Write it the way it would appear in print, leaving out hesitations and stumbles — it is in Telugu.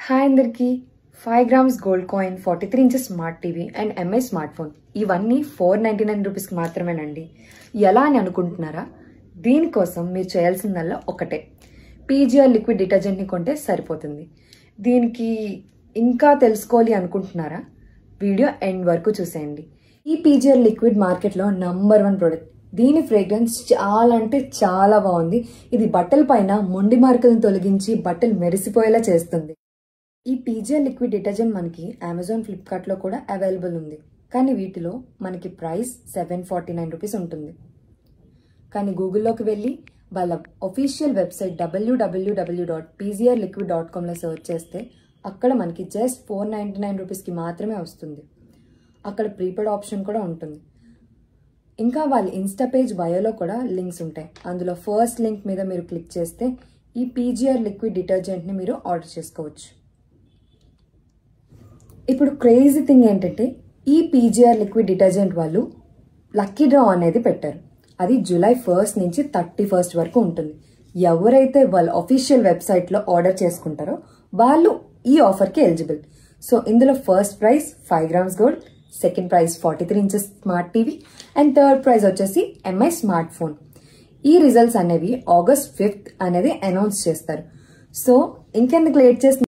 హాయ్ అందరికి 5 grams gold coin 43 inches smart TV and MI smart phone ఇవన్నీ 499 రూపీస్కి మాత్రమేనండి. ఎలా అని అనుకుంటున్నారా? దీనికోసం మీరు చేయాల్సిందల్లా ఒకటే, పీజీఆర్ లిక్విడ్ డిటర్జెంట్ని కొంటే సరిపోతుంది. దీనికి ఇంకా తెలుసుకోవాలి అనుకుంటున్నారా? వీడియో ఎండ్ వరకు చూసేయండి. ఈ పీజీఆర్ లిక్విడ్ మార్కెట్లో నంబర్ 1 ప్రోడక్ట్. దీని ఫ్రేగ్రెన్స్ చాలా అంటే చాలా బాగుంది. ఇది బట్టల పైన మొండి మార్కులను తొలగించి బట్టలు మెరిసిపోయేలా చేస్తుంది. ఈ పీజీఆర్ లిక్విడ్ డిటర్జెంట్ మనకి అమెజాన్, ఫ్లిప్కార్ట్లో కూడా అవైలబుల్ ఉంది. కానీ వీటిలో మనకి ప్రైస్ 749 రూపీస్ ఉంటుంది. కానీ గూగుల్లోకి వెళ్ళి వాళ్ళ ఒఫీషియల్ వెబ్సైట్ www.pgrliquid.comలో సెర్చ్ చేస్తే అక్కడ మనకి జస్ట్ 499 రూపీస్కి మాత్రమే వస్తుంది. అక్కడ ప్రీపెయిడ్ ఆప్షన్ కూడా ఉంటుంది. ఇంకా వాళ్ళ ఇన్స్టా పేజ్ బయోలో కూడా లింక్స్ ఉంటాయి. అందులో ఫస్ట్ లింక్ మీద మీరు క్లిక్ చేస్తే ఈ పీజీఆర్ లిక్విడ్ డిటర్జెంట్ని మీరు ఆర్డర్ చేసుకోవచ్చు. ఇప్పుడు క్రేజీ థింగ్ ఏంటంటే, ఈ పీజీఆర్ లిక్విడ్ డిటర్జెంట్ వాళ్ళు లక్కీ డ్రా అనేది పెట్టారు. అది జూలై 1 నుంచి 31 వరకు ఉంటుంది. ఎవరైతే వాళ్ళ అఫీషియల్ వెబ్సైట్లో ఆర్డర్ చేసుకుంటారో వాళ్ళు ఈ ఆఫర్కి ఎలిజిబుల్. సో ఇందులో first prize 5 grams gold, second prize 43 inches smart TV and third prize వచ్చేసి ఎంఐ స్మార్ట్ ఫోన్. ఈ రిజల్ట్స్ అనేవి August 5 అనేది అనౌన్స్ చేస్తారు. సో ఇంకెందుకు లేట్ చేసి